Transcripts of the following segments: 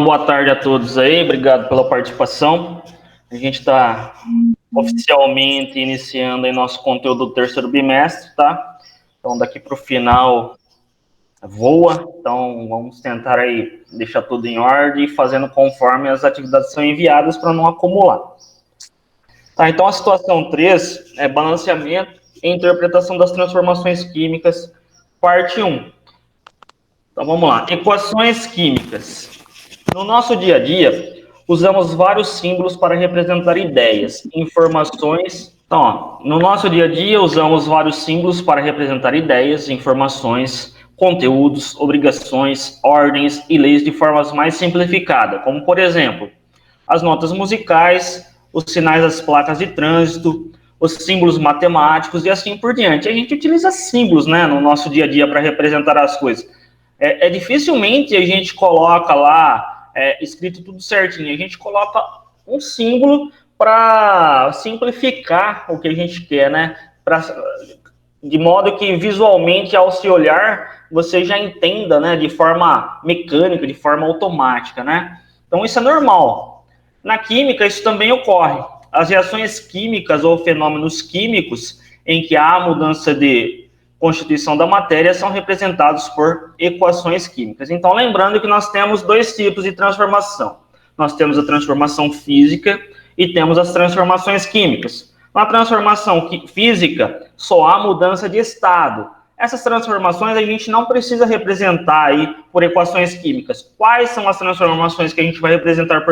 boa tarde a todos aí, obrigado pela participação. A gente está oficialmente iniciando aí nosso conteúdo do terceiro bimestre, tá? Então, daqui para o final, voa. Então, vamos tentar aí deixar tudo em ordem, fazendo conforme as atividades são enviadas para não acumular. Tá, então, a situação 3 é balanceamento e interpretação das transformações químicas, parte 1. Então, vamos lá. Equações químicas. No nosso dia a dia, usamos vários símbolos para representar ideias, informações. Então, ó, no nosso dia a dia, usamos vários símbolos para representar ideias, informações, conteúdos, obrigações, ordens e leis de formas mais simplificadas, como, por exemplo, as notas musicais, os sinais das placas de trânsito, os símbolos matemáticos e assim por diante. A gente utiliza símbolos, né, no nosso dia a dia para representar as coisas. Dificilmente a gente coloca lá escrito tudo certinho. A gente coloca um símbolo para simplificar o que a gente quer, né? De modo que visualmente, ao se olhar, você já entenda, né, de forma mecânica, de forma automática, né? Então isso é normal. Na química isso também ocorre. As reações químicas ou fenômenos químicos em que há mudança de constituição da matéria são representados por equações químicas. Então, lembrando que nós temos dois tipos de transformação. Nós temos a transformação física e temos as transformações químicas. Na transformação física, só há mudança de estado. Essas transformações a gente não precisa representar aí por equações químicas. Quais são as transformações que a gente vai representar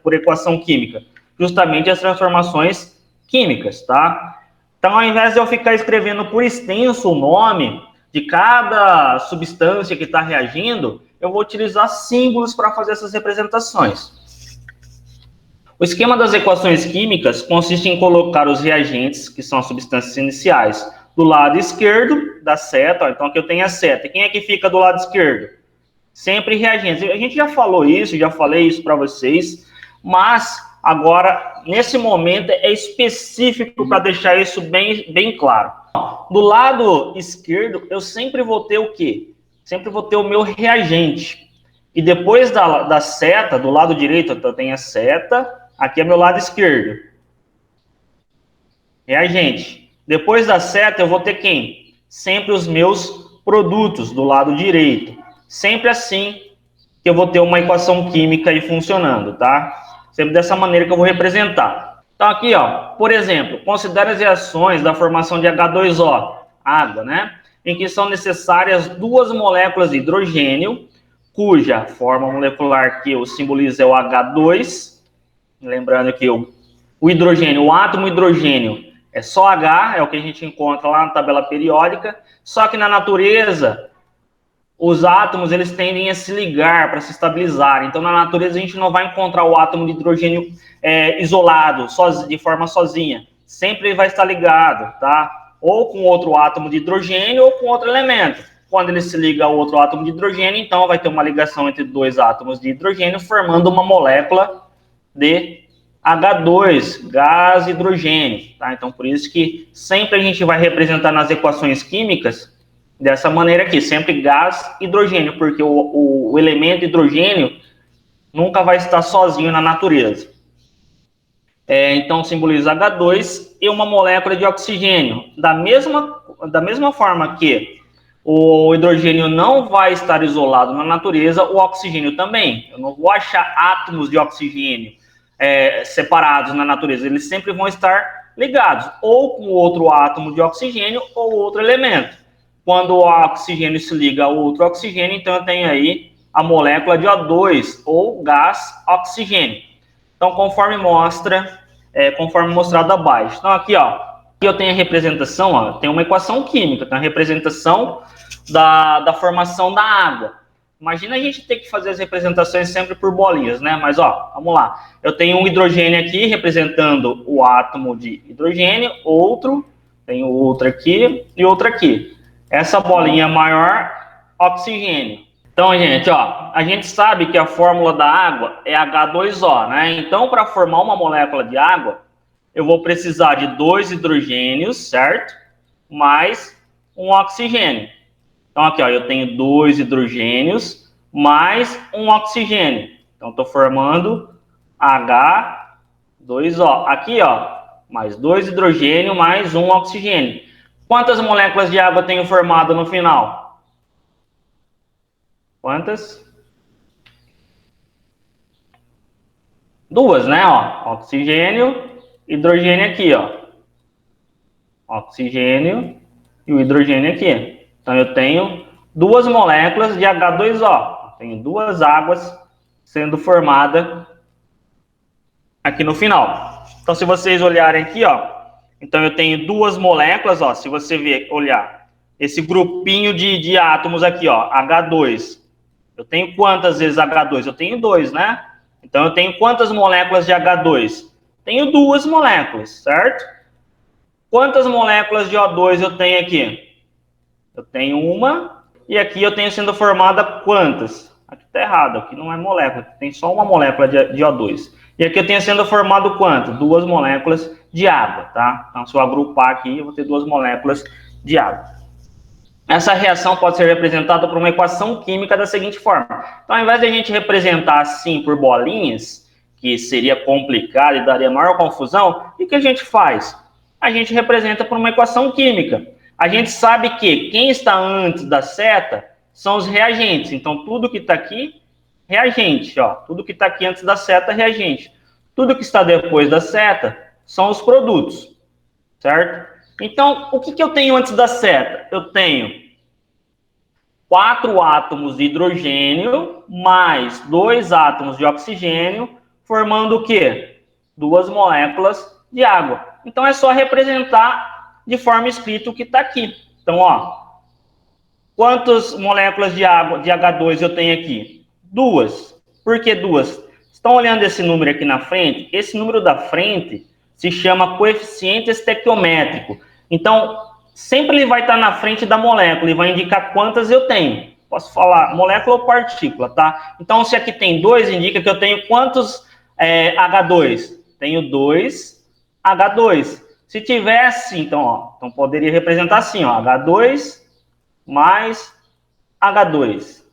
por equação química? Justamente as transformações químicas, tá? Então, ao invés de eu ficar escrevendo por extenso o nome de cada substância que está reagindo, eu vou utilizar símbolos para fazer essas representações. O esquema das equações químicas consiste em colocar os reagentes, que são as substâncias iniciais, do lado esquerdo da seta. Ó, então, aqui eu tenho a seta. E quem é que fica do lado esquerdo? Sempre reagentes. A gente já falou isso, já falei isso para vocês, mas agora, nesse momento, é específico para deixar isso bem claro. Do lado esquerdo, eu sempre vou ter o quê? Sempre vou ter o meu reagente. E depois da seta, do lado direito, eu tenho a seta, aqui é meu lado esquerdo. Reagente. Depois da seta, eu vou ter quem? Sempre os meus produtos, do lado direito. Sempre assim que eu vou ter uma equação química aí funcionando, tá? Sempre dessa maneira que eu vou representar. Então, aqui, ó, por exemplo, considere as reações da formação de H2O, água, né? Em que são necessárias duas moléculas de hidrogênio, cuja forma molecular que eu simbolizo é o H2. Lembrando que o hidrogênio, o átomo hidrogênio, é só H, é o que a gente encontra lá na tabela periódica. Só que na natureza, os átomos, eles tendem a se ligar para se estabilizar. Então, na natureza, a gente não vai encontrar o átomo de hidrogênio isolado, de forma sozinha. Sempre vai estar ligado, tá? Ou com outro átomo de hidrogênio ou com outro elemento. Quando ele se liga ao outro átomo de hidrogênio, então vai ter uma ligação entre dois átomos de hidrogênio, formando uma molécula de H2, gás hidrogênio. Tá? Então, por isso que sempre a gente vai representar nas equações químicas dessa maneira aqui, sempre gás, hidrogênio, porque o elemento hidrogênio nunca vai estar sozinho na natureza. Então, simboliza H2 e uma molécula de oxigênio. Da mesma forma que o hidrogênio não vai estar isolado na natureza, o oxigênio também. Eu não vou achar átomos de oxigênio separados na natureza, eles sempre vão estar ligados, ou com outro átomo de oxigênio ou outro elemento. Quando o oxigênio se liga ao outro oxigênio, então eu tenho aí a molécula de O2, ou gás oxigênio. Então, conforme mostrado abaixo. Então, aqui, ó, aqui eu tenho a representação, ó, tem uma equação química, tem a representação da formação da água. Imagina a gente ter que fazer as representações sempre por bolinhas, né? Mas, ó, vamos lá. Eu tenho um hidrogênio aqui, representando o átomo de hidrogênio, tenho outro aqui e outro aqui. Essa bolinha maior, oxigênio. Então, gente, ó, a gente sabe que a fórmula da água é H2O, né? Então, para formar uma molécula de água, eu vou precisar de 2 hidrogênios, certo? Mais um oxigênio. Então, aqui, ó, eu tenho 2 hidrogênios mais um oxigênio. Então, estou formando H2O. Aqui, ó, mais 2 hidrogênio, mais 1 oxigênio. Quantas moléculas de água eu tenho formado no final? Quantas? 2, né? Ó, oxigênio, hidrogênio aqui, ó. Oxigênio e o hidrogênio aqui. Então, eu tenho 2 moléculas de H2O. Eu tenho 2 águas sendo formadas aqui no final. Então, se vocês olharem aqui, ó, então eu tenho 2 moléculas, ó, se você ver, olhar, esse grupinho de átomos aqui, ó, H2. Eu tenho quantas vezes H2? Eu tenho 2, né? Então, eu tenho quantas moléculas de H2? Tenho 2 moléculas, certo? Quantas moléculas de O2 eu tenho aqui? Eu tenho uma, e aqui eu tenho sendo formada quantas? Aqui está errado, aqui não é molécula, aqui tem só uma molécula de O2. E aqui eu tenho sendo formado quanto? 2 moléculas de água, tá? Então, se eu agrupar aqui, eu vou ter 2 moléculas de água. Essa reação pode ser representada por uma equação química da seguinte forma. Então, ao invés de a gente representar assim por bolinhas, que seria complicado e daria maior confusão, o que a gente faz? A gente representa por uma equação química. A gente sabe que quem está antes da seta são os reagentes. Então, tudo que está aqui, reagente. Ó. Tudo que está aqui antes da seta, reagente. Tudo que está depois da seta são os produtos. Certo? Então, o que eu tenho antes da seta? Eu tenho 4 átomos de hidrogênio mais 2 átomos de oxigênio, formando o quê? 2 moléculas de água. Então, é só representar de forma escrita o que está aqui. Então, ó, quantas moléculas de água, de H2 eu tenho aqui? 2. Por que 2? Estão olhando esse número aqui na frente? Esse número da frente se chama coeficiente estequiométrico. Então, sempre ele vai estar na frente da molécula e vai indicar quantas eu tenho. Posso falar molécula ou partícula, tá? Então, se aqui tem 2, indica que eu tenho quantos H2? Tenho 2 H2. Se tivesse, então, ó, então poderia representar assim, ó, H2 mais H2.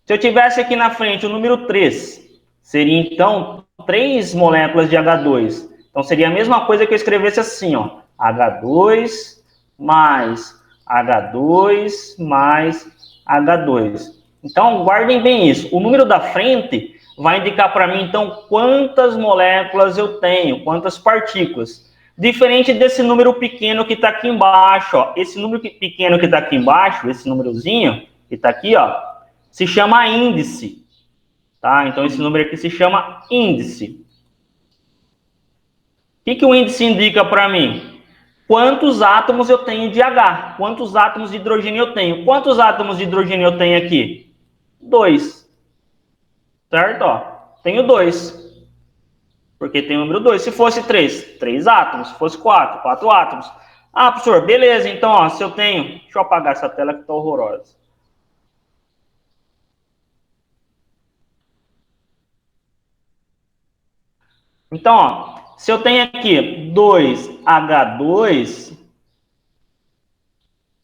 Se eu tivesse aqui na frente o número 3, seria, então, 3 moléculas de H2. Então, seria a mesma coisa que eu escrevesse assim, ó, H2 mais H2 mais H2. Então, guardem bem isso. O número da frente vai indicar para mim, então, quantas moléculas eu tenho, quantas partículas. Diferente desse número pequeno que está aqui embaixo, ó. Esse número pequeno que está aqui embaixo, esse númerozinho que está aqui, ó, se chama índice. Tá? Então, esse número aqui se chama índice. O que o índice indica para mim? Quantos átomos eu tenho de H? Quantos átomos de hidrogênio eu tenho? Quantos átomos de hidrogênio eu tenho aqui? 2. Certo? Ó, tenho 2. Porque tem o número 2. Se fosse 3, 3 átomos. Se fosse 4, 4 átomos. Ah, professor, beleza. Então, ó, se eu tenho... Deixa eu apagar essa tela que está horrorosa. Então, ó, se eu tenho aqui 2H2,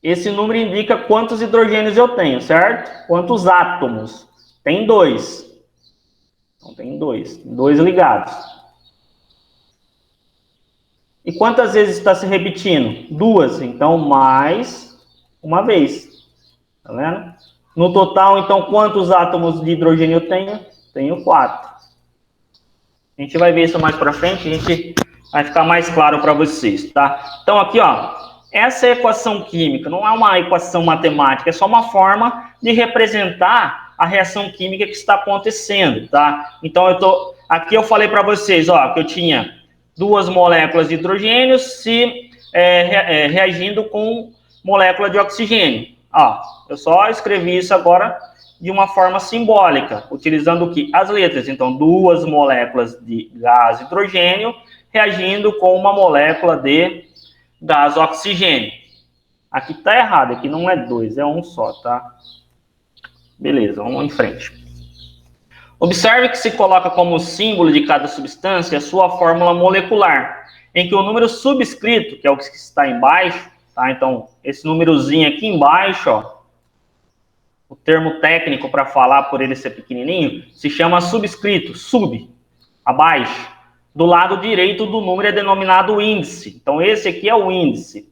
esse número indica quantos hidrogênios eu tenho, certo? Quantos átomos? Tem 2. Então, tem 2. 2 ligados. E quantas vezes está se repetindo? 2. Então, mais uma vez. Tá vendo? No total, então, quantos átomos de hidrogênio eu tenho? Tenho 4. A gente vai ver isso mais para frente, a gente vai ficar mais claro para vocês, tá? Então, aqui, ó, essa é a equação química, não é uma equação matemática, é só uma forma de representar a reação química que está acontecendo, tá? Então, aqui eu falei para vocês, ó, que eu tinha 2 moléculas de hidrogênio reagindo com molécula de oxigênio. Ó, eu só escrevi isso agora de uma forma simbólica, utilizando o que? As letras. Então, 2 moléculas de gás hidrogênio reagindo com uma molécula de gás oxigênio. Aqui está errado, aqui não é 2, é 1 só, tá? Beleza, vamos em frente. Observe que se coloca como símbolo de cada substância a sua fórmula molecular, em que o número subscrito, que é o que está embaixo, tá? Então, esse númerozinho aqui embaixo, ó, o termo técnico para falar por ele ser pequenininho, se chama subscrito, sub, abaixo. Do lado direito do número é denominado índice. Então, esse aqui é o índice.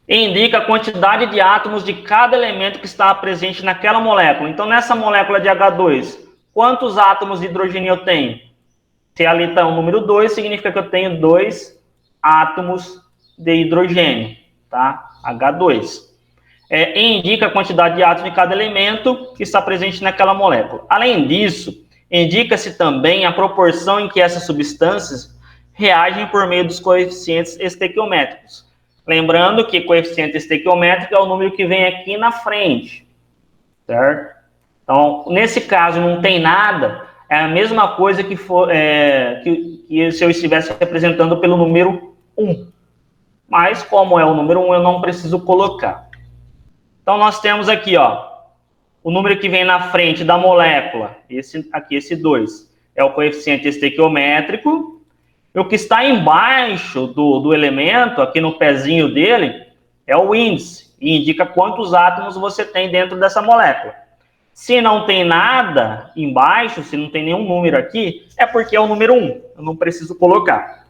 E indica a quantidade de átomos de cada elemento que está presente naquela molécula. Então, nessa molécula de H2, quantos átomos de hidrogênio eu tenho? Se ali está o número 2, significa que eu tenho 2 átomos de hidrogênio, tá? H2. E indica a quantidade de átomos de cada elemento que está presente naquela molécula. Além disso, indica-se também a proporção em que essas substâncias reagem por meio dos coeficientes estequiométricos. Lembrando que coeficiente estequiométrico é o número que vem aqui na frente, certo? Então, nesse caso, não tem nada, é a mesma coisa que se eu estivesse representando pelo número 1. Mas, como é o número 1, eu não preciso colocar. Então, nós temos aqui, ó, o número que vem na frente da molécula, esse 2, é o coeficiente estequiométrico. E o que está embaixo do elemento, aqui no pezinho dele, é o índice, e indica quantos átomos você tem dentro dessa molécula. Se não tem nada embaixo, se não tem nenhum número aqui, é porque é o número 1, eu não preciso colocar.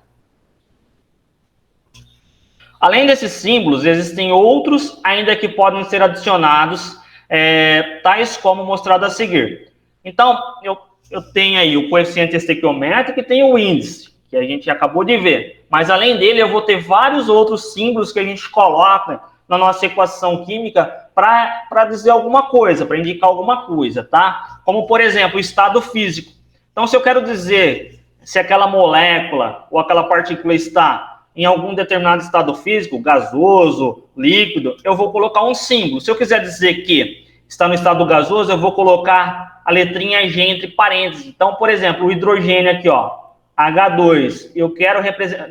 Além desses símbolos, existem outros ainda que podem ser adicionados, tais como mostrado a seguir. Então, eu tenho aí o coeficiente estequiométrico e tenho o índice, que a gente acabou de ver. Mas, além dele, eu vou ter vários outros símbolos que a gente coloca na nossa equação química para dizer alguma coisa, para indicar alguma coisa, tá? Como, por exemplo, o estado físico. Então, se eu quero dizer se aquela molécula ou aquela partícula está em algum determinado estado físico, gasoso, líquido, eu vou colocar um símbolo. Se eu quiser dizer que está no estado gasoso, eu vou colocar a letrinha G entre parênteses. Então, por exemplo, o hidrogênio aqui, ó, H2, eu quero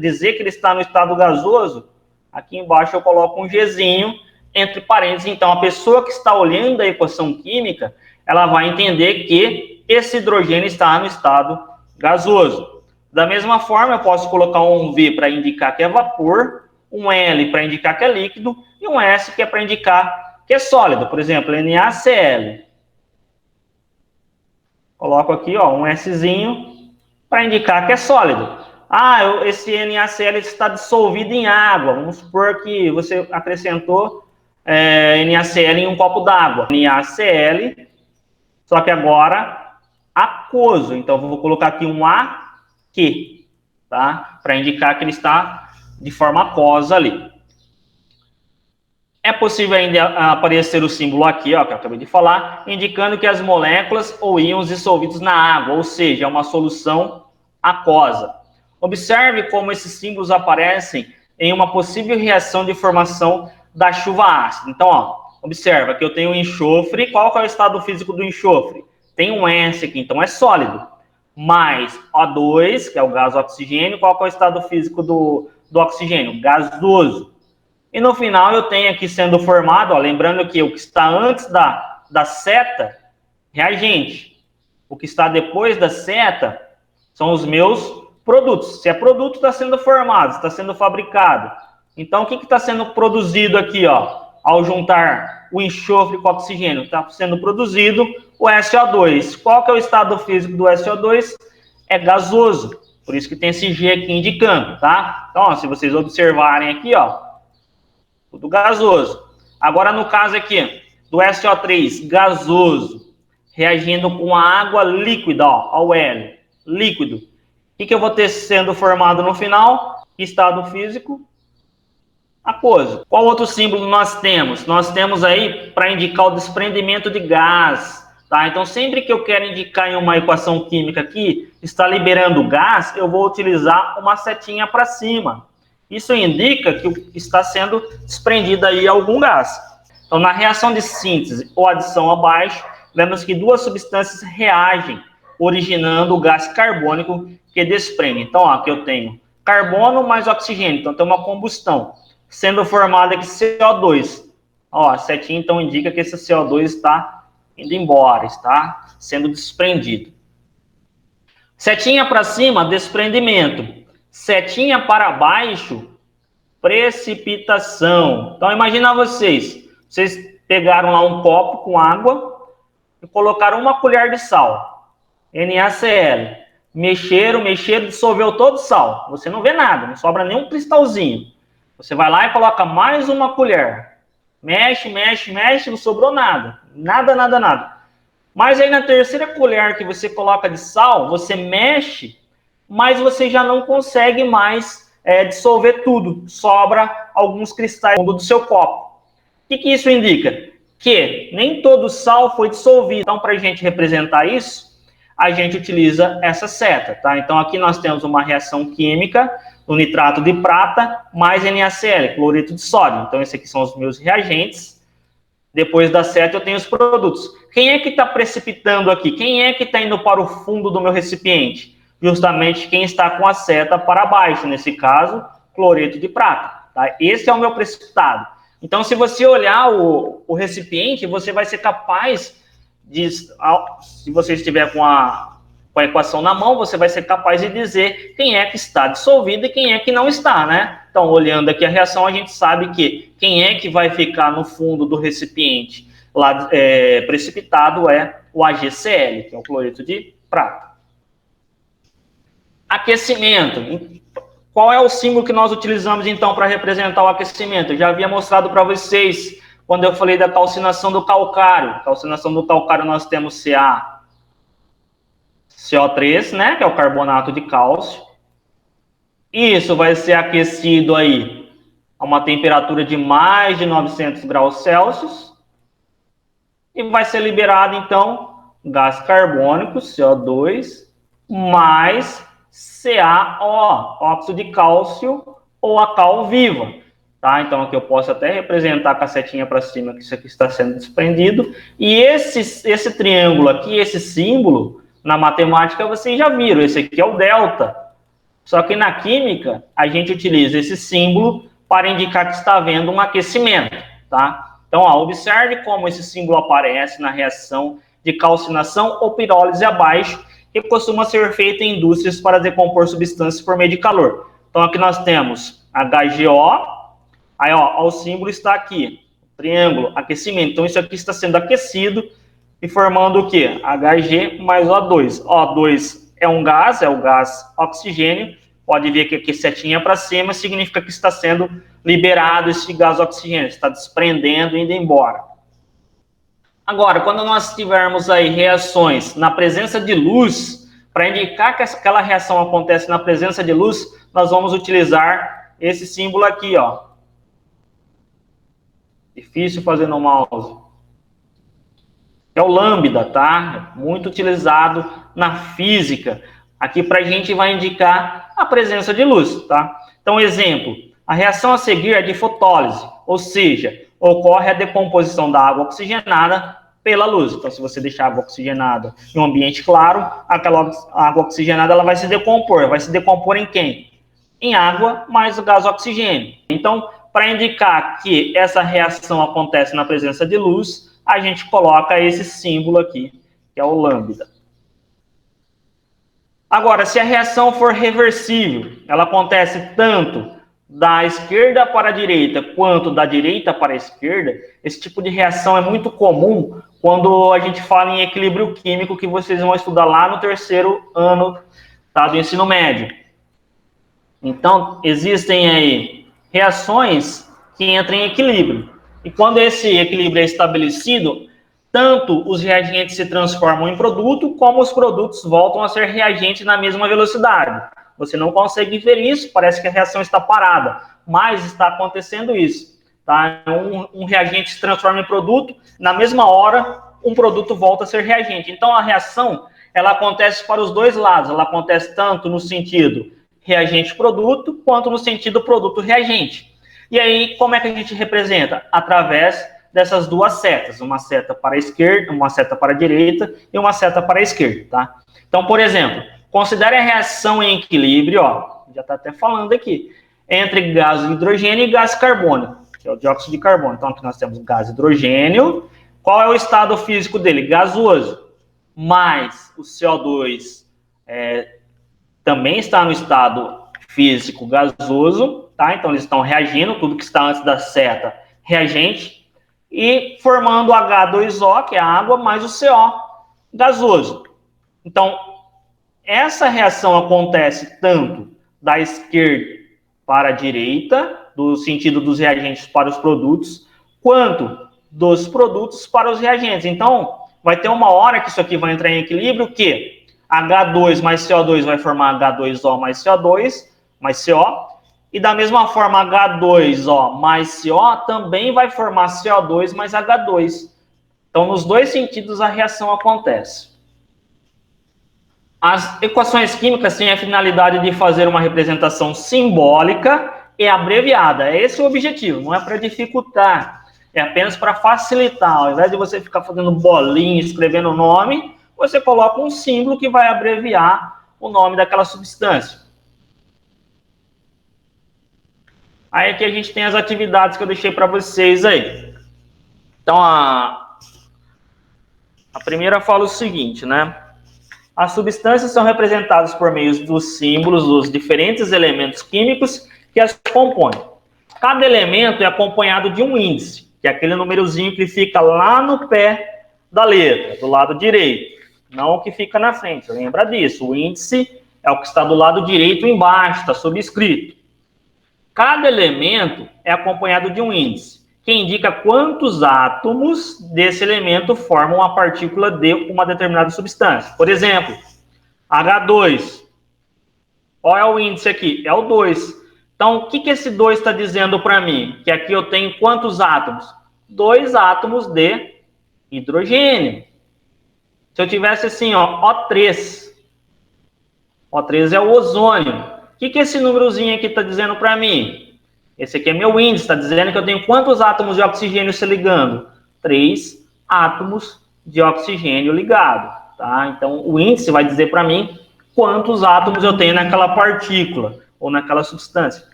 dizer que ele está no estado gasoso, aqui embaixo eu coloco um Gzinho entre parênteses. Então, a pessoa que está olhando a equação química, ela vai entender que esse hidrogênio está no estado gasoso. Da mesma forma, eu posso colocar um V para indicar que é vapor, um L para indicar que é líquido e um S que é para indicar que é sólido. Por exemplo, NaCl. Coloco aqui, ó, um Szinho para indicar que é sólido. Esse NaCl está dissolvido em água. Vamos supor que você acrescentou NaCl em um copo d'água. NaCl, só que agora aquoso. Então, vou colocar aqui um AQ, tá? Para indicar que ele está de forma aquosa ali. É possível ainda aparecer o símbolo aqui, ó, que eu acabei de falar, indicando que as moléculas ou íons dissolvidos na água, ou seja, é uma solução aquosa. Observe como esses símbolos aparecem em uma possível reação de formação da chuva ácida. Então, ó, observa que eu tenho enxofre. Qual que é o estado físico do enxofre? Tem um S aqui, então é sólido. Mais O2, que é o gás oxigênio. Qual que é o estado físico do oxigênio? Gasoso. E no final eu tenho aqui sendo formado, ó, lembrando que o que está antes da seta, reagente. O que está depois da seta são os meus produtos. Se é produto, está sendo formado, está sendo fabricado. Então, o que está sendo produzido aqui, ó, ao juntar o enxofre com o oxigênio? Está sendo produzido o SO2. Qual que é o estado físico do SO2? É gasoso. Por isso que tem esse G aqui indicando, tá? Então, ó, se vocês observarem aqui, ó, tudo gasoso. Agora, no caso aqui, do SO3, gasoso, reagindo com a água líquida, ó, o L, líquido. O que eu vou ter sendo formado no final? Estado físico aquoso. Qual outro símbolo nós temos? Nós temos aí para indicar o desprendimento de gás, tá? Então, sempre que eu quero indicar em uma equação química aqui, está liberando gás, eu vou utilizar uma setinha para cima. Isso indica que está sendo desprendido aí algum gás. Então, na reação de síntese ou adição abaixo, lembramos que duas substâncias reagem, originando o gás carbônico que desprende. Então, ó, aqui eu tenho carbono mais oxigênio. Então, tem uma combustão, sendo formada aqui CO2. Ó, a setinha, então, indica que esse CO2 está indo embora, está sendo desprendido. Setinha para cima, desprendimento. Setinha para baixo, precipitação. Então, imagina vocês pegaram lá um copo com água e colocaram uma colher de sal, NaCl. Mexeram, dissolveu todo o sal. Você não vê nada, não sobra nenhum cristalzinho. Você vai lá e coloca mais uma colher. Mexe, não sobrou nada. Nada. Mas aí na terceira colher que você coloca de sal, você mexe, mas você já não consegue mais dissolver tudo. Sobra alguns cristais no fundo do seu copo. O que isso indica? Que nem todo o sal foi dissolvido. Então, para a gente representar isso, a gente utiliza essa seta, tá? Então, aqui nós temos uma reação química do nitrato de prata mais NaCl, cloreto de sódio. Então, esses aqui são os meus reagentes. Depois da seta, eu tenho os produtos. Quem é que está precipitando aqui? Quem é que está indo para o fundo do meu recipiente? Justamente quem está com a seta para baixo, nesse caso, cloreto de prata. Tá? Esse é o meu precipitado. Então, se você olhar o recipiente, você vai ser capaz de, se você estiver com a equação na mão, você vai ser capaz de dizer quem é que está dissolvido e quem é que não está, né? Então, olhando aqui a reação, a gente sabe que quem é que vai ficar no fundo do recipiente lá precipitado é o AgCl, que é o cloreto de prata. Aquecimento. Qual é o símbolo que nós utilizamos, então, para representar o aquecimento? Eu já havia mostrado para vocês quando eu falei da calcinação do calcário. Calcinação do calcário, nós temos CO3, né, que é o carbonato de cálcio. Isso vai ser aquecido aí a uma temperatura de mais de 900 graus Celsius. E vai ser liberado, então, gás carbônico, CO2, mais CaO, óxido de cálcio ou a cal viva. Tá? Então, aqui eu posso até representar com a setinha para cima que isso aqui está sendo desprendido. E esse triângulo aqui, esse símbolo, na matemática vocês já viram, esse aqui é o delta. Só que na química, a gente utiliza esse símbolo para indicar que está havendo um aquecimento. Tá? Então, observe como esse símbolo aparece na reação de calcinação ou pirólise abaixo, que costuma ser feita em indústrias para decompor substâncias por meio de calor. Então, aqui nós temos HGO. Aí, ó, o símbolo está aqui, triângulo, aquecimento. Então, isso aqui está sendo aquecido e formando o quê? Hg mais O2. O2 é um gás, é o gás oxigênio. Pode ver que aqui setinha para cima significa que está sendo liberado esse gás oxigênio, está desprendendo e indo embora. Agora, quando nós tivermos aí reações na presença de luz, para indicar que aquela reação acontece na presença de luz, nós vamos utilizar esse símbolo aqui, ó. Difícil fazer no mouse. É o lambda, tá? Muito utilizado na física. Aqui para a gente vai indicar a presença de luz, tá? Então, exemplo, a reação a seguir é de fotólise, ou seja, ocorre a decomposição da água oxigenada pela luz. Então, se você deixar a água oxigenada em um ambiente claro, aquela água oxigenada ela vai se decompor. Vai se decompor em quem? Em água mais o gás oxigênio. Então, para indicar que essa reação acontece na presença de luz, a gente coloca esse símbolo aqui, que é o lambda. Agora, se a reação for reversível, ela acontece tanto da esquerda para a direita, quanto da direita para a esquerda, esse tipo de reação é muito comum quando a gente fala em equilíbrio químico, que vocês vão estudar lá no terceiro ano, tá, do ensino médio. Então, existem aí reações que entram em equilíbrio. E quando esse equilíbrio é estabelecido, tanto os reagentes se transformam em produto, como os produtos voltam a ser reagentes na mesma velocidade. Você não consegue ver isso, parece que a reação está parada, mas está acontecendo isso. Tá? Um reagente se transforma em produto, na mesma hora, um produto volta a ser reagente. Então, a reação, ela acontece para os dois lados. Ela acontece tanto no sentido reagente-produto, quanto no sentido produto-reagente. E aí, como é que a gente representa? Através dessas duas setas, uma seta para a esquerda, uma seta para a direita e uma seta para a esquerda, tá? Então, por exemplo, considere a reação em equilíbrio, ó, já está até falando aqui, entre gás de hidrogênio e gás carbônico, que é o dióxido de carbono. Então, aqui nós temos gás hidrogênio. Qual é o estado físico dele? Gasoso. Mas o CO2 também está no estado físico gasoso, tá? Então eles estão reagindo, tudo que está antes da seta, reagente, e formando H2O, que é a água, mais o CO gasoso. Então, essa reação acontece tanto da esquerda para a direita, do sentido dos reagentes para os produtos, quanto dos produtos para os reagentes. Então, vai ter uma hora que isso aqui vai entrar em equilíbrio, que H2 mais CO2 vai formar H2O mais CO2, mais CO, e da mesma forma H2O mais CO também vai formar CO2 mais H2. Então, nos dois sentidos a reação acontece. As equações químicas têm a finalidade de fazer uma representação simbólica e abreviada. Esse é o objetivo, não é para dificultar, é apenas para facilitar. Ao invés de você ficar fazendo bolinha, escrevendo o nome, você coloca um símbolo que vai abreviar o nome daquela substância. Aí aqui a gente tem as atividades que eu deixei para vocês aí. Então, a primeira fala o seguinte, né? As substâncias são representadas por meio dos símbolos dos diferentes elementos químicos que as compõem. Cada elemento é acompanhado de um índice, que é aquele númerozinho que fica lá no pé da letra, do lado direito, não o que fica na frente. Lembra disso, o índice é o que está do lado direito embaixo, está subscrito. Cada elemento é acompanhado de um índice, que indica quantos átomos desse elemento formam uma partícula de uma determinada substância. Por exemplo, H2. Qual é o índice aqui? É o 2. Então, o que esse 2 está dizendo para mim? Que aqui eu tenho quantos átomos? 2 átomos de hidrogênio. Se eu tivesse assim, ó, O3. O3 é o ozônio. O que esse númerozinho aqui está dizendo para mim? Esse aqui é meu índice, está dizendo que eu tenho quantos átomos de oxigênio se ligando? 3 átomos de oxigênio ligado, tá? Então, o índice vai dizer para mim quantos átomos eu tenho naquela partícula ou naquela substância.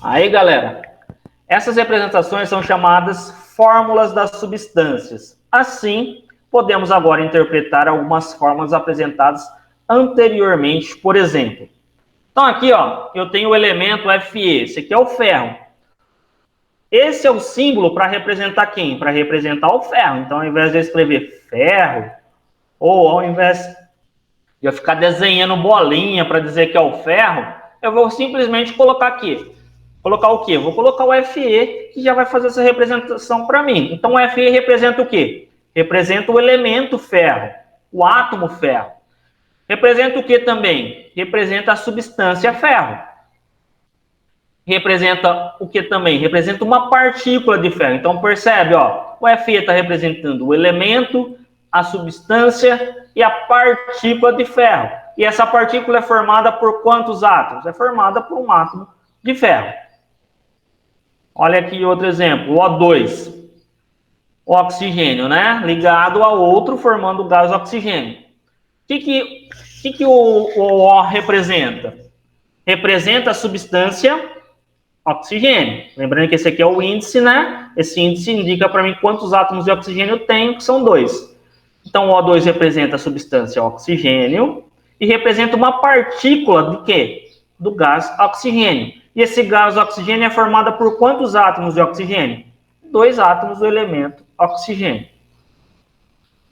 Aí, galera, essas representações são chamadas fórmulas das substâncias. Assim, podemos agora interpretar algumas fórmulas apresentadas anteriormente, por exemplo. Então, aqui, ó, eu tenho o elemento Fe, esse aqui é o ferro. Esse é o símbolo para representar quem? Para representar o ferro. Então, ao invés de eu escrever ferro, ou ao invés de eu ficar desenhando bolinha para dizer que é o ferro, eu vou simplesmente colocar aqui. Colocar o quê? Eu vou colocar o Fe, que já vai fazer essa representação para mim. Então, o Fe representa o quê? Representa o elemento ferro, o átomo ferro. Representa o que também? Representa a substância ferro. Representa o que também? Representa uma partícula de ferro. Então, percebe, ó, o Fe está representando o elemento, a substância e a partícula de ferro. E essa partícula é formada por quantos átomos? É formada por um átomo de ferro. Olha aqui outro exemplo, o O2. O oxigênio, né? Ligado a outro, formando o gás oxigênio. O que o O representa? Representa a substância oxigênio. Lembrando que esse aqui é o índice, né? Esse índice indica para mim quantos átomos de oxigênio eu tenho, que são 2. Então, o O2 representa a substância oxigênio e representa uma partícula de quê? Do gás oxigênio. E esse gás oxigênio é formado por quantos átomos de oxigênio? 2 átomos do elemento oxigênio.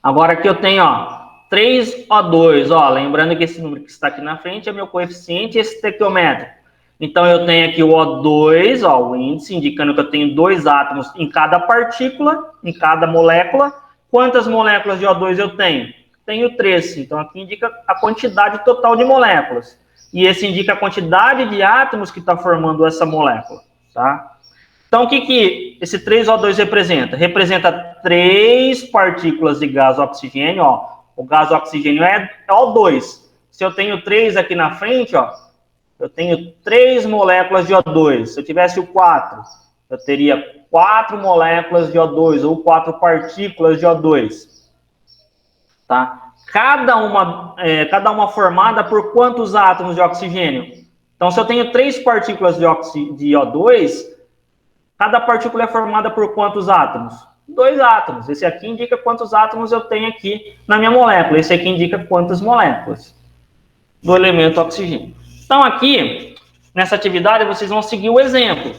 Agora aqui eu tenho, ó, 3O2, ó, lembrando que esse número que está aqui na frente é meu coeficiente estequiométrico. Então, eu tenho aqui o O2, ó, o índice, indicando que eu tenho 2 átomos em cada partícula, em cada molécula. Quantas moléculas de O2 eu tenho? Tenho 3. Então, aqui indica a quantidade total de moléculas. E esse indica a quantidade de átomos que está formando essa molécula, tá? Então, o que esse 3O2 representa? Representa 3 partículas de gás oxigênio, ó. O gás oxigênio é O2. Se eu tenho 3 aqui na frente, ó, eu tenho 3 moléculas de O2. Se eu tivesse o 4, eu teria 4 moléculas de O2 ou 4 partículas de O2. Tá? Cada uma formada por quantos átomos de oxigênio? Então, se eu tenho 3 partículas de O2, cada partícula é formada por quantos átomos? 2 átomos. Esse aqui indica quantos átomos eu tenho aqui na minha molécula. Esse aqui indica quantas moléculas do elemento oxigênio. Então, aqui, nessa atividade, vocês vão seguir o exemplo.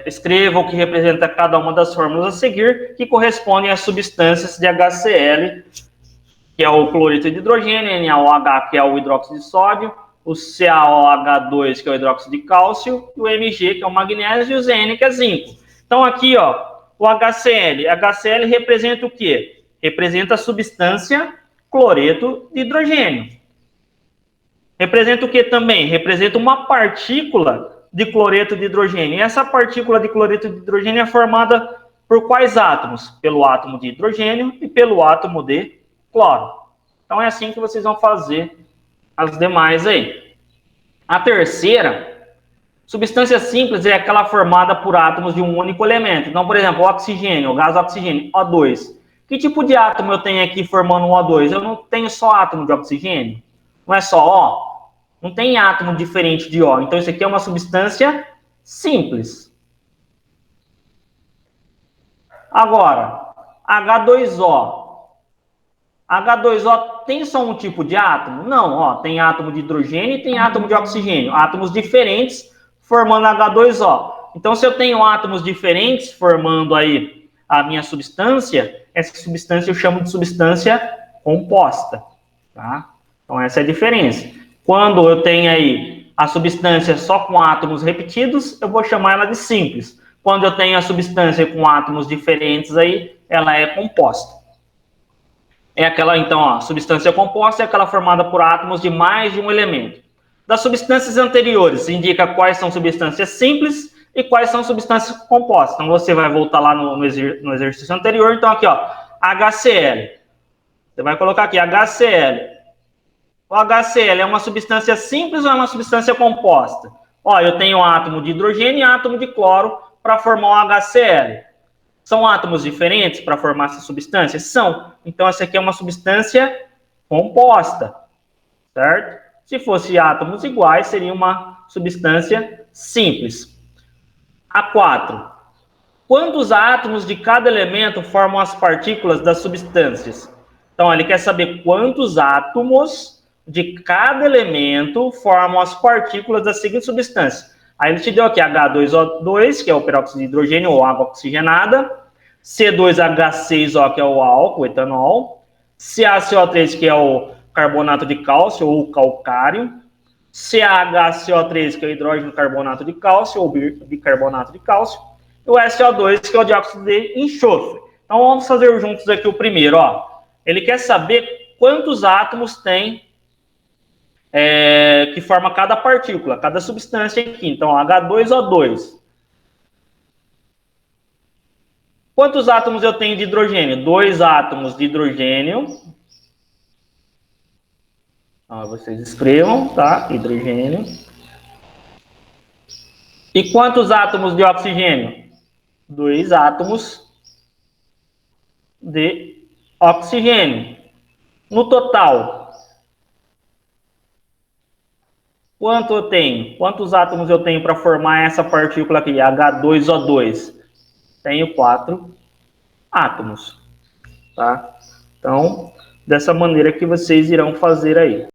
Escreva o que representa cada uma das fórmulas a seguir, que correspondem às substâncias de HCl, que é o cloreto de hidrogênio, NaOH, que é o hidróxido de sódio, o CaOH2, que é o hidróxido de cálcio, e o Mg, que é o magnésio, e o Zn, que é zinco. Então, aqui, ó, o HCl. HCl representa o quê? Representa a substância cloreto de hidrogênio. Representa o que também? Representa uma partícula de cloreto de hidrogênio. E essa partícula de cloreto de hidrogênio é formada por quais átomos? Pelo átomo de hidrogênio e pelo átomo de cloro. Então é assim que vocês vão fazer as demais aí. A terceira, substância simples é aquela formada por átomos de um único elemento. Então, por exemplo, o oxigênio, o gás oxigênio, O2. Que tipo de átomo eu tenho aqui formando um O2? Eu não tenho só átomo de oxigênio. Não é só O. Não tem átomo diferente de O. Então, isso aqui é uma substância simples. Agora, H2O. H2O tem só um tipo de átomo? Não, ó, tem átomo de hidrogênio e tem átomo de oxigênio. Átomos diferentes formando H2O. Então, se eu tenho átomos diferentes formando aí a minha substância, essa substância eu chamo de substância composta, tá? Então, essa é a diferença. Quando eu tenho aí a substância só com átomos repetidos, eu vou chamar ela de simples. Quando eu tenho a substância com átomos diferentes aí, ela é composta. É aquela, então, ó, substância composta é aquela formada por átomos de mais de um elemento. Das substâncias anteriores, indica quais são substâncias simples e quais são substâncias compostas. Então, você vai voltar lá no exercício anterior. Então, aqui, ó, HCl. Você vai colocar aqui, HCl. O HCl é uma substância simples ou é uma substância composta? Ó, eu tenho átomo de hidrogênio e átomo de cloro para formar o HCl. São átomos diferentes para formar essa substância? São. Então, essa aqui é uma substância composta, certo? Se fosse átomos iguais, seria uma substância simples. A4. Quantos átomos de cada elemento formam as partículas das substâncias? Então, ele quer saber quantos átomos de cada elemento formam as partículas da seguinte substância. Aí ele te deu aqui H2O2, que é o peróxido de hidrogênio ou água oxigenada, C2H6O, que é o álcool, etanol, CaCO3, que é o carbonato de cálcio ou calcário, CaHCO3, que é o hidrogênio carbonato de cálcio ou bicarbonato de cálcio, e o SO2, que é o dióxido de enxofre. Então vamos fazer juntos aqui o primeiro, ó. Ele quer saber quantos átomos tem que forma cada partícula, cada substância aqui. Então, H2O2. Quantos átomos eu tenho de hidrogênio? 2 átomos de hidrogênio. Ó, vocês escrevam, tá? Hidrogênio. E quantos átomos de oxigênio? 2 átomos de oxigênio. No total, quanto eu tenho? Quantos átomos eu tenho para formar essa partícula aqui, H2O2? Tenho 4 átomos, tá? Então, dessa maneira que vocês irão fazer aí.